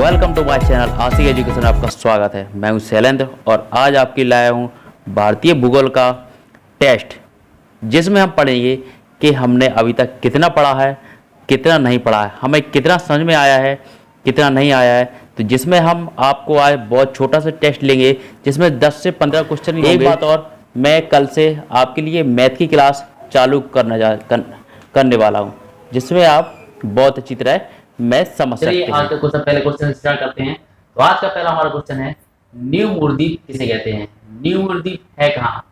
Welcome to my channel Ashiq education में आपका स्वागत है। मैं हूं शैलेंद्र और आज आपके लाया हूं भारतीय भूगोल का टेस्ट, जिसमें हम पढ़ेंगे कि हमने अभी तक कितना पढ़ा है, कितना नहीं पढ़ा है, हमें कितना समझ में आया है, कितना नहीं आया है। तो जिसमें हम आपको आज बहुत छोटा सा टेस्ट लेंगे, जिसमें 10 से 15 क्वेश्चन होंगे। एक बात और, मैं कल से आपके लिए मैथ की क्लास चालू करने वाला हूँ, जिसमें आप बहुत अच्छी तरह मैथ समझ सकते हैं। आज का क्वेश्चन, पहले क्वेश्चन स्टार्ट करते हैं। तो आज का पहला हमारा क्वेश्चन है, न्यू मूरद्वीप किसे कहते हैं? न्यू मूरद्वीप है कहाँ,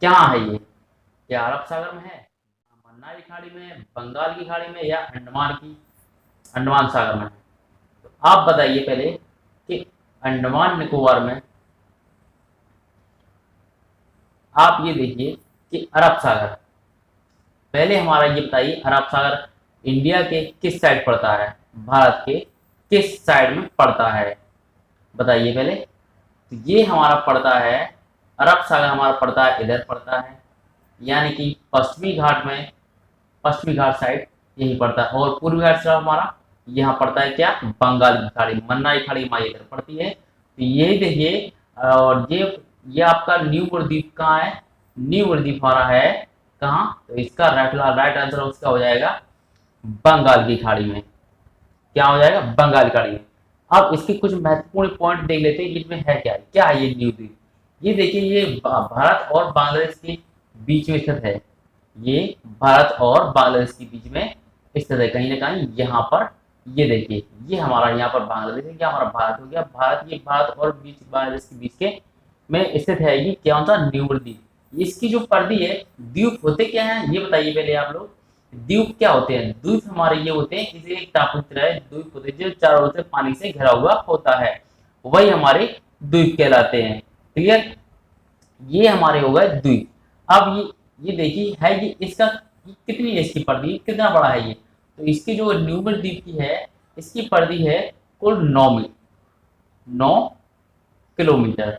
क्या है ये? क्या अरब सागर में है, मन्नार की खाड़ी में, बंगाल की खाड़ी में, या अंडमान सागर में? तो आप बताइए पहले कि अंडमान निकोबार में आप ये देखिए कि अरब सागर, पहले हमारा ये बताइए अरब सागर इंडिया के किस साइड पड़ता है, भारत के किस साइड में पड़ता है? बताइए पहले। तो ये हमारा पड़ता है, अरब सागर हमारा पड़ता है, इधर पड़ता है, यानी कि पश्चिमी घाट में, पश्चिमी घाट साइड यही पड़ता है। और पूर्वी घाट साइड हमारा यहाँ पड़ता है क्या, बंगाल की खाड़ी, मन्नार की खाड़ी हमारी इधर पड़ती है। तो ये देखिए, और ये आपका न्यू मूरद्वीप कहाँ है? न्यू मूरद्वीप हमारा है कहाँ? तो इसका राइट आंसर उसका हो जाएगा बंगाल की खाड़ी में। क्या हो जाएगा? बंगाल की खाड़ी में। अब इसके कुछ महत्वपूर्ण पॉइंट देख लेते हैं, इसमें है क्या है ये न्यू द्वीप? ये देखिए, ये भारत और बांग्लादेश के बीच में स्थित है। ये भारत और बांग्लादेश के बीच में स्थित है, कहीं ना कहीं यहाँ पर। ये देखिए, ये हमारा यहाँ पर बांग्लादेश है, क्या हमारा भारत हो गया। ये भारत और बांग्लादेश के बीच के में स्थित है। ये क्या होता है? न्यू द्वीप। इसकी जो परिधि है, द्वीप होते क्या है ये बताइए पहले आप लोग। द्वीप क्या होते हैं? द्वीप हमारे ये होते हैं, जैसे एक टापू की तरह द्वीप होते हैं जो चारों ओर से पानी से घिरा हुआ होता है, वही हमारे द्वीप कहलाते हैं। क्लियर? ये हमारे हो गए द्वीप। अब ये देखिए है, ये इसका कितनी है, इसकी परिधि कितना बड़ा है ये? तो इसकी जो न्यूमर द्वीप की है, इसकी परिधि है कुल 9 किलोमीटर।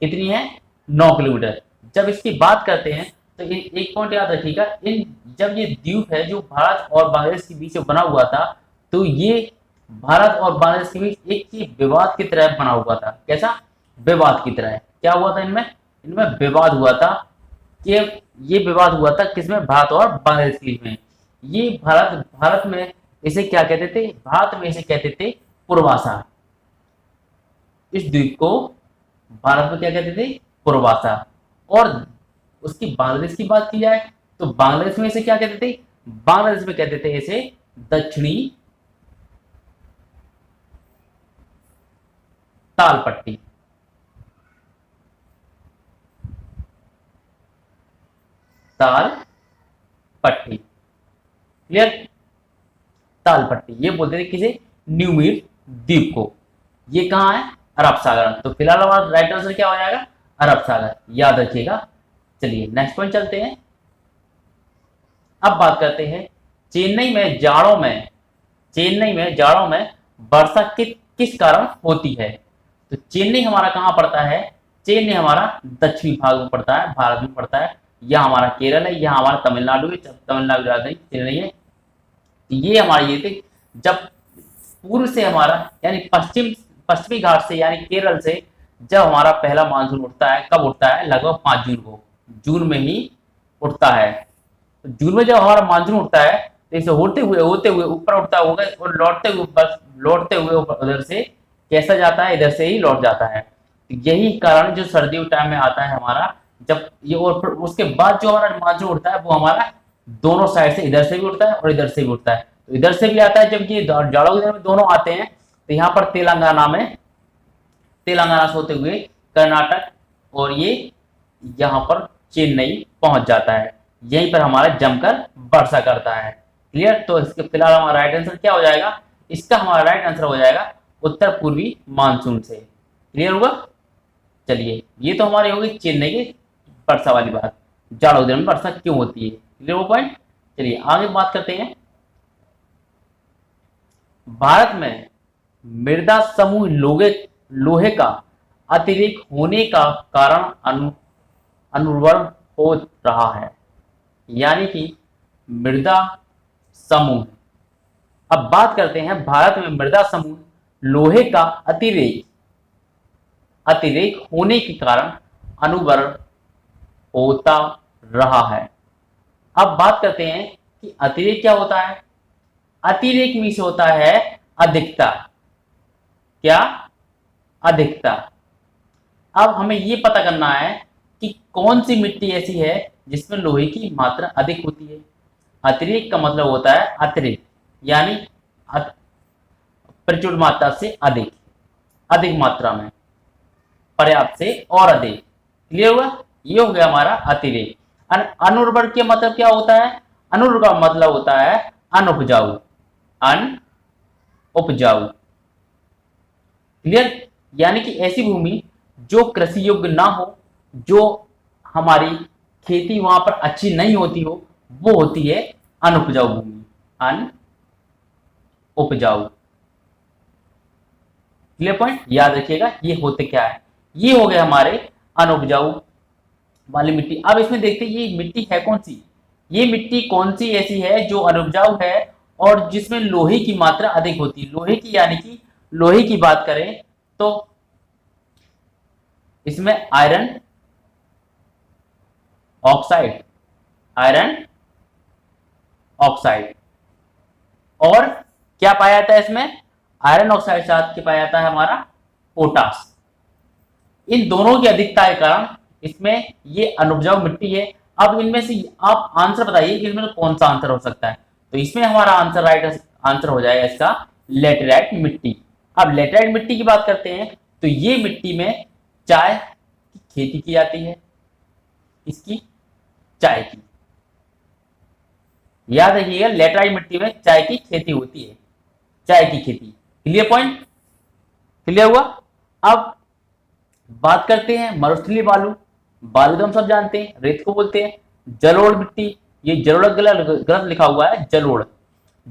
कितनी है? 9 किलोमीटर। जब इसकी बात करते हैं तो एक पॉइंट याद रखिएगा, जब ये द्वीप है जो भारत और बांग्लादेश के बीच में बना हुआ था, तो ये भारत और बांग्लादेश के बीच एक ही विवाद की तरह बना हुआ था। कैसा? विवाद की तरह। क्या हुआ था इनमें विवाद हुआ था कि ये विवाद हुआ था किसमें? भारत और बांग्लादेश के बीच में। ये भारत में इसे क्या कहते थे? भारत में इसे कहते थे पूर्वासा। इस द्वीप को भारत में क्या कहते थे? पूर्वासा। और उसकी बांग्लादेश की बात की जाए तो बांग्लादेश में इसे क्या कहते थे? बांग्लादेश में कहते थे इसे दक्षिणी ताल पट्टी। ताल पट्टी। क्लियर? ताल पट्टी ये बोलते थे किसे? न्यूमीर द्वीप को। ये कहाँ है? अरब सागर। तो फिलहाल हमारा राइट आंसर क्या हो जाएगा? अरब सागर, याद रखिएगा। चलिए नेक्स्ट पॉइंट चलते हैं। अब बात करते हैं चेन्नई में जाड़ों में वर्षा किस कारण होती है? तो चेन्नई हमारा कहाँ पड़ता है? चेन्नई हमारा दक्षिणी भाग में पड़ता है, भारत में पड़ता है। यह हमारा केरल है, यह हमारा तमिलनाडु है, तमिलनाडु राजधानी चेन्नई है। ये हमारा ये थे, जब पूर्व से हमारा यानी पश्चिमी घाट से यानी केरल से जब हमारा पहला मानसून उठता है, कब उठता है? लगभग 5 जून को, जून में ही उठता है। तो जून में जब हमारा मानसून उठता है, तो इसे होते हुए ऊपर उठता होगा और लौटते हुए उधर से कैसा जाता है? इधर से ही लौट जाता है। तो यही कारण जो सर्दियों टाइम में आता है हमारा, जब ये, और उसके बाद जो हमारा मानसून उठता है वो हमारा दोनों साइड से, इधर से भी उठता है और इधर से भी उठता है। तो इधर से भी आता है, जब ये जाड़ों के दिनों में दोनों आते हैं। तो यहाँ पर तेलंगाना से होते हुए कर्नाटक, और ये यहाँ पर चेन्नई पहुंच जाता है। यहीं पर हमारा जमकर वर्षा करता है। क्लियर? तो इसके फिलहाल हमारा राइट आंसर क्या हो जाएगा? इसका हमारा राइट आंसर हो जाएगा उत्तर पूर्वी मानसून से। क्लियर होगा? चलिए, ये तो हमारी होगी चेन्नई की वर्षा वाली बात, जाड़ों दिनों में वर्षा क्यों होती है। क्लियर वो पॉइंट? चलिए आगे बात करते हैं। भारत में मृदा समूह लोहे का अतिरिक्त होने का कारण अनुर्वर हो रहा है, यानी कि मृदा समूह। अब बात करते हैं, भारत में मृदा समूह लोहे का अतिरेक होने के कारण अनुवर्ग होता रहा है। अब बात करते हैं कि अतिरेक क्या होता है। अतिरेक में से होता है अधिकता। क्या? अधिकता। अब हमें यह पता करना है कि कौन सी मिट्टी ऐसी है जिसमें लोहे की मात्रा अधिक होती है। अतिरेक का मतलब होता है अतिरिक्त, यानी प्रचुर मात्रा से अधिक, अधिक मात्रा में, पर्याप्त से और अधिक। क्लियर हुआ? ये हो गया हमारा अतिरेक। अनुर्वर का मतलब क्या होता है? अनुर्वर का मतलब होता है अनुपजाऊ, अनउपजाऊ। क्लियर? यानी कि ऐसी भूमि जो कृषि योग्य ना हो, जो हमारी खेती वहां पर अच्छी नहीं होती हो, वो होती है अनुपजाऊ भूमि, अनउपजाऊ। Clear point? याद रखिएगा ये होते क्या है। ये हो गए हमारे अनुपजाऊ वाली मिट्टी। अब इसमें देखते हैं ये मिट्टी है कौन सी। ये मिट्टी कौन सी ऐसी है जो अनुपजाऊ है और जिसमें लोहे की मात्रा अधिक होती है। लोहे की, यानी कि लोहे की बात करें तो इसमें आयरन ऑक्साइड, आयरन ऑक्साइड, और क्या पाया जाता है इसमें? आयरन ऑक्साइड साथ के पाया जाता है हमारा पोटास। इन दोनों की अधिकता के कारण इसमें ये अनुपजाऊ मिट्टी है। अब इनमें से आप आंसर बताइए कि इसमें कौन सा आंसर हो सकता है। तो इसमें हमारा आंसर राइट आंसर हो जाएगा इसका लेटेराइट मिट्टी। अब लेटेराइट मिट्टी की बात करते हैं तो ये मिट्टी में चाय की खेती की जाती है, इसकी चाय की। याद रखिएगा लेटेराइट मिट्टी में चाय की खेती होती है, चाय की खेती। Clear point? क्लियर हुआ? अब बात करते हैं मरुस्थलीय बालू। बालू तो हम सब जानते हैं, रेत को बोलते हैं। जलोढ़ मिट्टी, ये जलोढ़ गलत लिखा हुआ है, जलोढ़।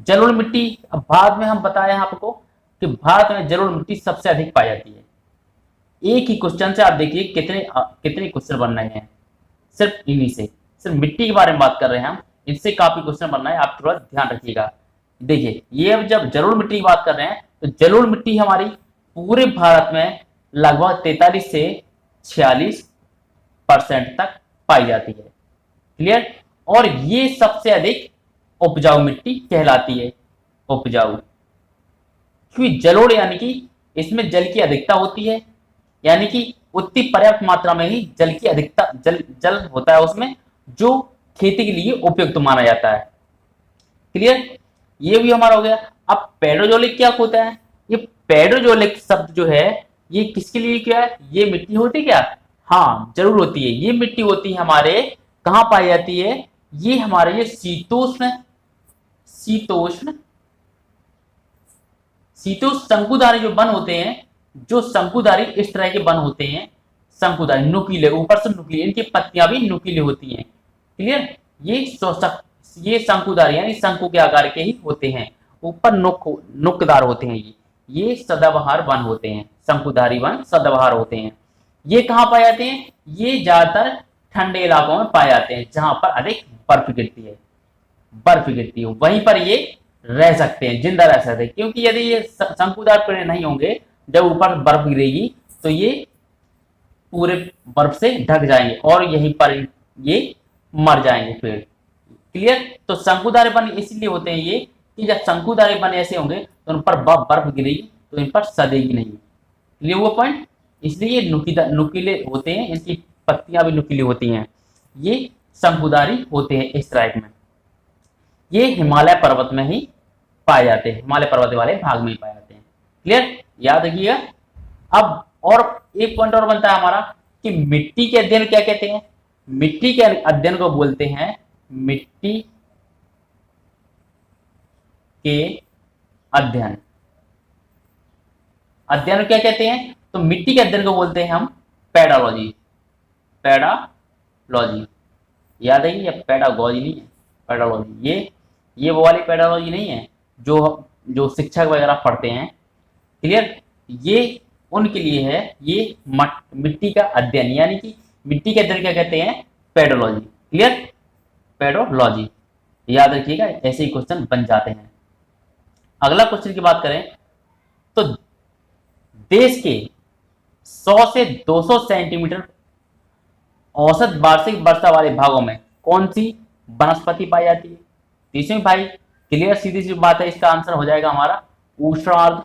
जलोढ़ मिट्टी, अब बाद में हम बताएं आपको कि भारत में जलोढ़ मिट्टी सबसे अधिक पाई जाती है। एक ही क्वेश्चन से आप देखिए कितने क्वेश्चन बन रहे हैं, सिर्फ इन्हीं से, सिर्फ मिट्टी के बारे में बात कर रहे हैं हम, इससे काफी क्वेश्चन बन रहा है। आप थोड़ा ध्यान रखिएगा। देखिए ये अब जब जलोढ़ मिट्टी की बात कर रहे हैं तो जलोढ़ मिट्टी हमारी पूरे भारत में लगभग 43 से 46% तक पाई जाती है। क्लियर? और ये सबसे अधिक उपजाऊ मिट्टी कहलाती है, उपजाऊ। क्योंकि जलोढ़ यानी कि इसमें जल की अधिकता होती है, यानी कि उतनी पर्याप्त मात्रा में ही जल की अधिकता, जल होता है उसमें, जो खेती के लिए उपयुक्त माना जाता है। क्लियर? ये भी हमारा हो गया। अब पेड्रोजोलिक क्या होता है? ये पेड्रोजोलिक शब्द जो है ये किसके लिए क्या है? ये मिट्टी होती है क्या? हाँ जरूर होती है। ये मिट्टी होती है हमारे, कहां पाई जाती है? ये हमारे ये शीतोष्ण शंकुधारी जो वन होते हैं, जो शंकुधारी इस तरह के वन होते हैं, शंकुधारी नुकीले, ऊपर से नुकीले, इनकी पत्तियां भी नुकीली होती हैं। क्लियर? ये शंकुधारी यानी शंकु के आकार के ही होते हैं, ऊपर नुकदार होते हैं। ये सदाबहार वन होते हैं, शंकुधारी वन सदाबहार होते हैं। ये कहां पाए जाते हैं? ये ज्यादातर ठंडे इलाकों में पाए जाते हैं जहां पर अधिक बर्फ गिरती है, वहीं पर ये रह सकते हैं, जिंदा रह सकते हैं। क्योंकि यदि ये शंकुधार पेड़ नहीं होंगे, जब ऊपर बर्फ गिरेगी तो ये पूरे बर्फ से ढक जाएंगे और यहीं पर ये मर जाएंगे पेड़। क्लियर? तो शंकुधारी वन इसलिए होते हैं ये कि जब शंकुधारी वन ऐसे होंगे तो उन पर बर्फ गिरेगी तो इन पर सदेगी नहीं। क्लियर हुआ पॉइंट? इसलिए नुकीले होते हैं, इनकी पत्तियां भी नुकीली होती हैं। ये शंकुधारी होते हैं इस टाइप में। ये हिमालय पर्वत में ही पाए जाते हैं, हिमालय पर्वत वाले भाग में ही पाए जाते हैं। क्लियर? याद रखिएगा। अब और एक पॉइंट और बनता है हमारा कि मिट्टी के अध्ययन क्या कहते हैं? मिट्टी के अध्ययन को बोलते हैं मिट्टी के अध्ययन। अध्ययन क्या कहते हैं? तो मिट्टी के अध्ययन को बोलते हैं हम पेडालॉजी। पेडालॉजी याद है, ये पेडागॉजी नहीं है, पेडालॉजी। ये वो वाली पेडालॉजी नहीं है जो शिक्षक वगैरह पढ़ते हैं। क्लियर? ये उनके लिए है, ये मिट्टी का अध्ययन, यानी कि मिट्टी के अध्ययन क्या कहते हैं? पेडोलॉजी। क्लियर? पेडोलॉजी याद रखिएगा, ऐसे ही क्वेश्चन बन जाते हैं। अगला क्वेश्चन की बात करें तो देश के 100 से 200 सेंटीमीटर औसत वार्षिक वर्षा वाले भागों में कौन सी वनस्पति पाई जाती है? तो इसमें भाई क्लियर सीधी सी बात है, इसका आंसर हो जाएगा हमारा उष्णार्ध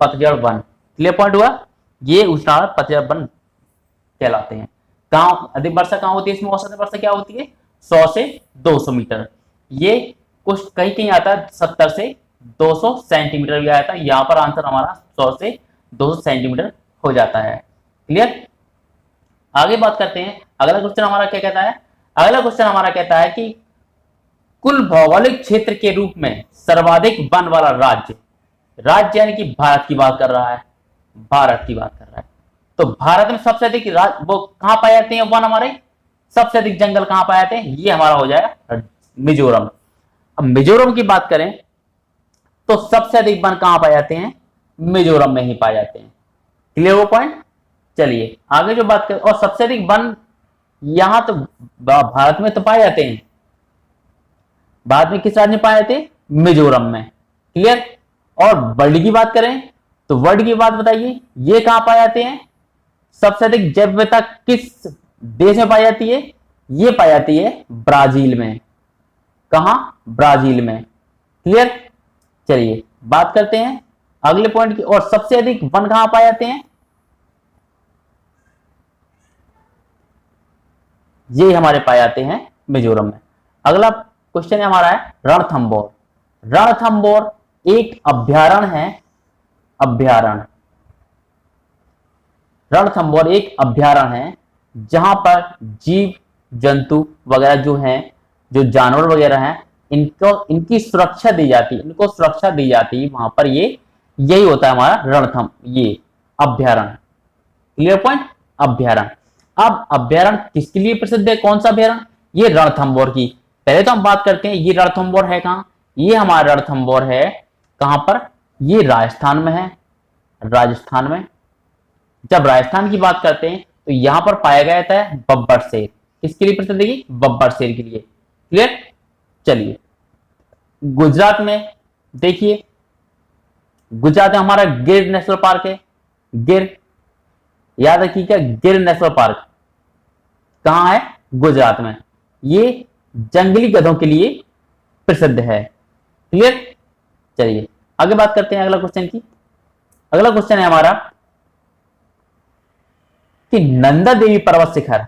पतझड़ वन। क्लियर पॉइंट हुआ, ये उष्णार्ध पतझड़ वन कहलाते हैं। कहाँ अधिक वर्षा कहाँ होती है? इसमें औसत वर्षा क्या होती है? 100 से 200 मीटर। ये कुछ कहीं कहीं आता है 70 से 200 सेंटीमीटर भी आया था, यहाँ पर आंसर हमारा 100 से 200 सेंटीमीटर हो जाता है। क्लियर, आगे बात करते हैं। अगला क्वेश्चन हमारा क्या कहता है? अगला क्वेश्चन हमारा कहता है कि कुल भौगोलिक क्षेत्र के रूप में सर्वाधिक वन वाला राज्य, राज्य यानी कि भारत की बात कर रहा है, भारत की बात कर रहा है। तो भारत में सबसे अधिक वो कहां पाए जाते हैं वन? हमारे सबसे अधिक जंगल कहां पाए जाते हैं? ये हमारा हो जाएगा मिजोरम। अब मिजोरम की बात करें तो सबसे अधिक वन कहां पाए जाते हैं? मिजोरम में ही पाए जाते हैं। क्लियर वो पॉइंट। चलिए आगे जो बात करें, और सबसे अधिक वन यहां तो भारत में तो पाए जाते हैं, भारत में किस राज्य में पाए जाते हैं? मिजोरम में। क्लियर, और वर्ल्ड की बात करें तो वर्ल्ड की बात बताइए, ये कहां पाए जाते हैं? सबसे अधिक जैव विविधता किस देश में पाई जाती है? ये पाई जाती है ब्राजील में। कहां? ब्राजील में। क्लियर, चलिए बात करते हैं अगले पॉइंट की। और सबसे अधिक वन कहां पाए जाते हैं? ये हमारे पाए जाते हैं मिजोरम में। अगला क्वेश्चन है हमारा है रणथंबोर। रणथंबोर एक अभ्यारण्य है, अभ्यारण्य। रणथंबोर एक अभ्यारण्य है जहां पर जीव जंतु वगैरह जो हैं, जो जानवर वगैरह हैं, इनकी सुरक्षा दी जाती है, इनको सुरक्षा दी जाती है वहां पर। ये यही होता है हमारा रणथंब, ये अभ्यारण्य। क्लियर पॉइंट, अभ्यारण्य। अब अभ्यारण्य किसके लिए प्रसिद्ध है? कौन सा अभ्यारण्य? ये रणथंबोर की। पहले तो हम बात करते हैं ये रणथंबोर है कहां? ये हमारा रणथंबोर है कहां पर? ये राजस्थान में है, राजस्थान में। जब राजस्थान की बात करते हैं तो यहां पर पाया गया था बब्बर शेर। किसके लिए प्रसिद्ध है? बब्बर शेर के लिए। क्लियर, चलिए गुजरात में देखिए, गुजरात में हमारा गिर नेशनल पार्क है। गिर, याद रखिएगा, गिर नेशनल पार्क कहां है? गुजरात में। ये जंगली गधों के लिए प्रसिद्ध है। क्लियर, चलिए आगे बात करते हैं अगला क्वेश्चन की। अगला क्वेश्चन है हमारा कि नंदा देवी पर्वत शिखर,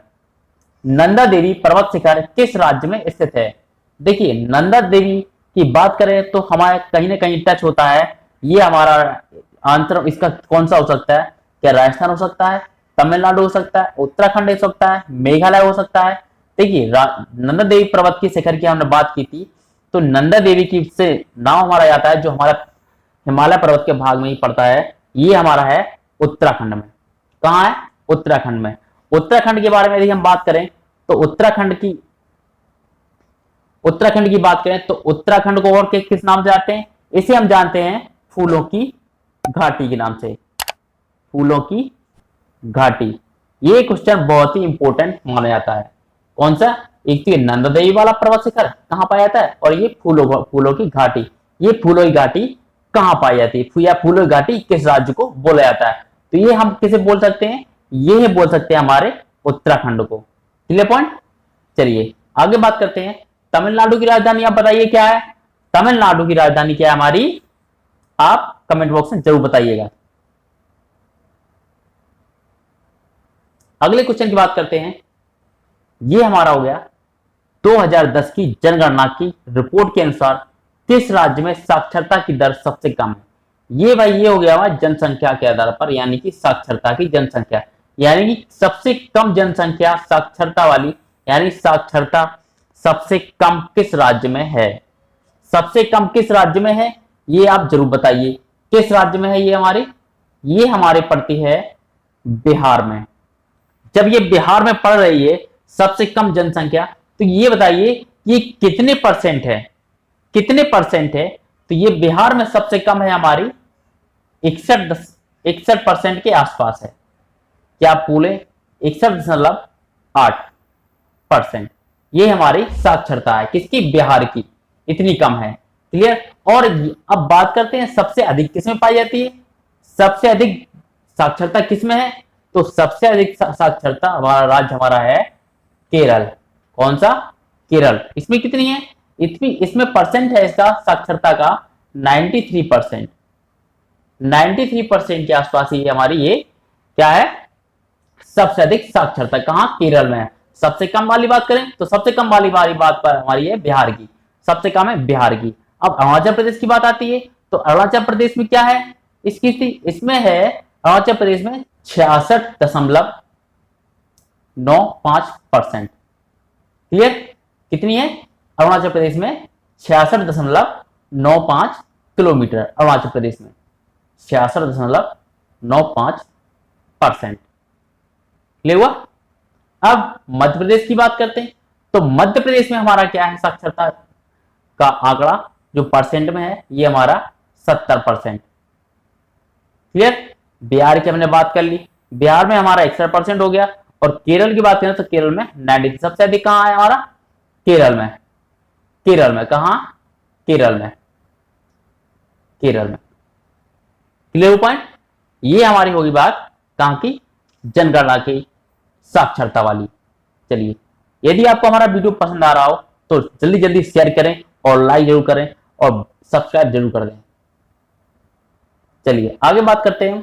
नंदा देवी पर्वत शिखर किस राज्य में स्थित है? देखिए नंदा देवी की बात करें तो हमारे कहीं ना कहीं टच होता है। ये हमारा आंसर इसका कौन सा हो सकता है? क्या राजस्थान हो सकता है, तमिलनाडु हो सकता है, उत्तराखंड हो सकता है, मेघालय हो सकता है? देखिए नंदा देवी पर्वत की शिखर की हमने बात की थी, तो नंदा देवी की से नाम हमारा आता है जो हमारा हिमालय पर्वत के भाग में ही पड़ता है। ये हमारा है उत्तराखंड में। कहां है? उत्तराखंड में। उत्तराखंड के बारे में यदि हम बात करें तो उत्तराखंड की बात करें तो उत्तराखंड को और किस नाम से जानते हैं? इसे हम जानते हैं फूलों की घाटी के नाम से, फूलों की घाटी। ये क्वेश्चन बहुत ही इंपॉर्टेंट माना जाता है। कौन सा? एक तो नंदा देवी वाला पर्वत शिखर कहां पाया जाता है, और ये फूलों की घाटी। ये फूलों की घाटी कहां पाई जाती है, या फूलों की घाटी किस राज्य को बोला जाता है? तो ये हम किसे बोल सकते हैं? ये बोल सकते हैं हमारे उत्तराखंड को। Clear point. चलिए आगे बात करते हैं। तमिलनाडु की राजधानी आप बताइए क्या है? तमिलनाडु की राजधानी क्या है हमारी? आप कमेंट बॉक्स में जरूर बताइएगा। अगले क्वेश्चन की बात करते हैं। ये हमारा हो गया 2010 की जनगणना की रिपोर्ट के अनुसार किस राज्य में साक्षरता की दर सबसे कम है? ये भाई ये हो गया हमारा जनसंख्या के आधार पर, यानी कि साक्षरता की जनसंख्या, यानी कि सबसे कम जनसंख्या साक्षरता वाली, यानी साक्षरता सबसे कम किस राज्य में है? सबसे कम किस राज्य में है ये आप जरूर बताइए। किस राज्य में है ये हमारे पड़ती है बिहार में। जब ये बिहार में पड़ रही है सबसे कम जनसंख्या, तो ये बताइए ये कितने परसेंट है? कितने परसेंट है? तो ये बिहार में सबसे कम है हमारी 61% के आसपास है। क्या आप बोले? 61.8%। ये हमारी साक्षरता है किसकी? बिहार की, इतनी कम है। क्लियर। और अब बात करते हैं सबसे अधिक किसमें पाई जाती है? सबसे अधिक साक्षरता किसमें है? तो सबसे अधिक साक्षरता हमारा राज्य हमारा है केरल। कौन सा? केरल। इसमें कितनी है? इसमें परसेंट है इसका साक्षरता का 93%। 93% के आसपास ये हमारी ये क्या है? सबसे अधिक साक्षरता कहां? केरल में है। सबसे कम वाली बात करें तो सबसे कम वाली बात पर हमारी है बिहार की, सबसे कम है बिहार की। अब अरुणाचल प्रदेश की बात आती है तो अरुणाचल प्रदेश में क्या है इसकी स्थिति? इसमें है अरुणाचल प्रदेश में 66.95%। क्लियर? कितनी है अरुणाचल प्रदेश में? 66.95 किलोमीटर अरुणाचल प्रदेश में, 66.95%। क्लियर हुआ? अब मध्य प्रदेश की बात करते हैं तो मध्य प्रदेश में हमारा क्या है साक्षरता का आंकड़ा जो परसेंट में है? ये हमारा 70%। क्लियर? बिहार की हमने बात कर ली, बिहार में हमारा 61% हो गया। और केरल की बात करें तो केरल में 90। सबसे अधिक कहां है हमारा? केरल में। केरल में कहां? केरल में। केरल में। Clear point? ये हमारी होगी बात कहां की? जनगणना की साक्षरता वाली। चलिए, यदि आपको हमारा वीडियो पसंद आ रहा हो तो जल्दी जल्दी शेयर करें और लाइक जरूर करें और सब्सक्राइब जरूर कर दें। चलिए आगे बात करते हैं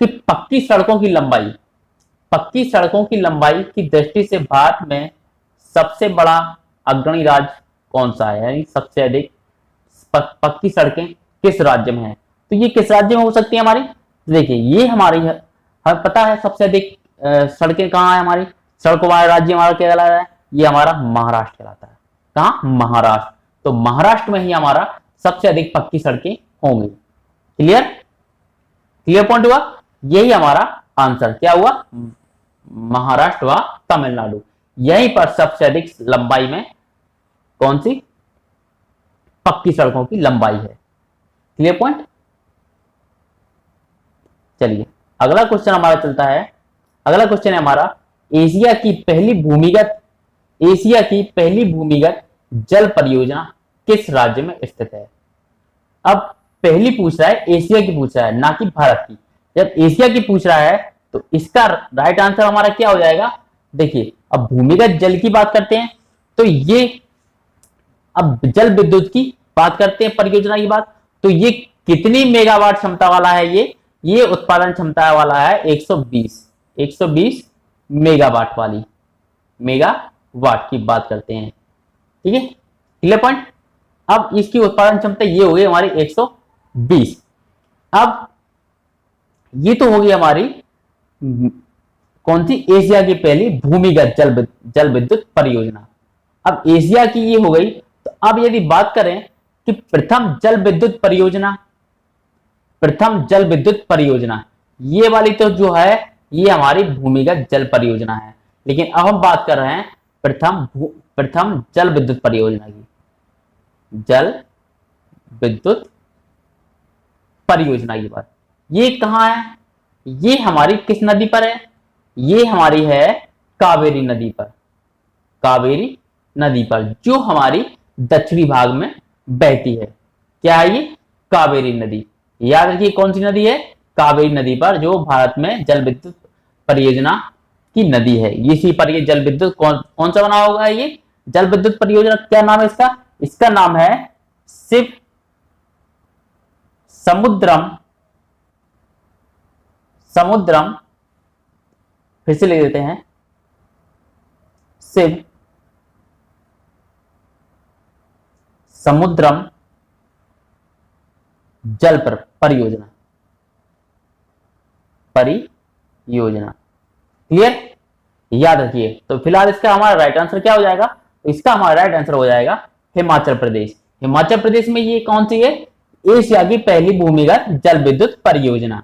कि पक्की सड़कों की लंबाई। पक्की सड़कों की लंबाई की दृष्टि से भारत में सबसे बड़ा अग्रणी राज्य कौन सा है? यानी सबसे अधिक पक्की सड़कें किस राज्य में है? तो ये किस राज्य में हो सकती है हमारी? देखिए, ये हमारी है, हमें पता है सबसे अधिक सड़कें कहाँ है हमारी? सड़कों वाला राज्य हमारा क्या कहलाता है? ये हमारा महाराष्ट्र कहलाता है। कहाँ? महाराष्ट्र। तो महाराष्ट्र में ही हमारा सबसे अधिक पक्की सड़कें होंगी। क्लियर? क्लियर पॉइंट हुआ? यही हमारा आंसर क्या हुआ? महाराष्ट्र व तमिलनाडु, यहीं पर सबसे अधिक लंबाई में कौन सी पक्की सड़कों की लंबाई है। Clear point? चलिए अगला क्वेश्चन हमारा चलता है। अगला क्वेश्चन है हमारा एशिया की पहली भूमिगत जल परियोजना किस राज्य में स्थित है? अब पहली पूछ रहा है, एशिया की पूछ रहा है, ना कि भारत की। जब एशिया की पूछ रहा है तो इसका राइट आंसर हमारा क्या हो जाएगा? देखिए, अब भूमिगत जल की बात करते हैं तो ये, अब जल विद्युत की बात करते हैं, परियोजना की बात, तो ये कितनी मेगावाट क्षमता वाला है? ये उत्पादन क्षमता वाला है 120 मेगावाट वाली, मेगावाट की बात करते हैं। ठीक है, क्लियर पॉइंट? अब इसकी उत्पादन क्षमता ये हो गई हमारी 120। अब ये तो होगी हमारी कौन सी? एशिया की पहली भूमिगत जल विद्युत परियोजना। अब एशिया की ये हो गई, तो अब यदि बात करें कि प्रथम जल विद्युत परियोजना, ये वाली तो जो है ये हमारी भूमिगत जल परियोजना है, लेकिन अब हम बात कर रहे हैं प्रथम जल विद्युत परियोजना की। जल विद्युत परियोजना की बात, ये कहां है? ये हमारी किस नदी पर है? ये हमारी है कावेरी नदी पर। कावेरी नदी पर, जो हमारी दक्षिणी भाग में बहती है। क्या है ये? कावेरी नदी। याद रखिए कौन सी नदी है? कावेरी नदी पर, जो भारत में जल विद्युत परियोजना की नदी है। इसी पर ये जल विद्युत कौन सा बना होगा? ये जल विद्युत परियोजना क्या नाम है इसका? इसका नाम है शिव समुद्रम, फिर से लिख देते हैं, शिव समुद्रम जल परियोजना। क्लियर? याद रखिए। तो फिलहाल इसका हमारा राइट आंसर क्या हो जाएगा? तो इसका हमारा राइट आंसर हो जाएगा हिमाचल प्रदेश। हिमाचल प्रदेश में ये कौन सी है? एशिया की पहली भूमिगत जल विद्युत परियोजना।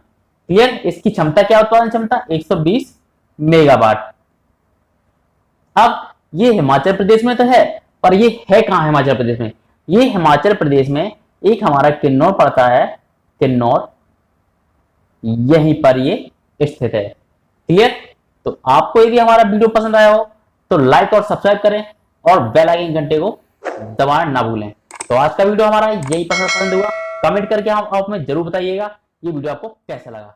क्लियर? इसकी क्षमता क्या? उत्पादन क्षमता 120 मेगावाट। अब ये हिमाचल प्रदेश में तो है, पर ये है कहां हिमाचल प्रदेश में? ये हिमाचल प्रदेश में एक हमारा किन्नौर पड़ता है, किन्नौर, यहीं पर ये स्थित है। क्लियर? तो आपको यदि हमारा वीडियो पसंद आया हो तो लाइक और सब्सक्राइब करें और बेल आइकन घंटे को दबाना ना भूलें। तो आज का वीडियो हमारा यही पसंद हुआ, कमेंट करके आप में जरूर बताइएगा। ये वीडियो आपको कैसा लगा।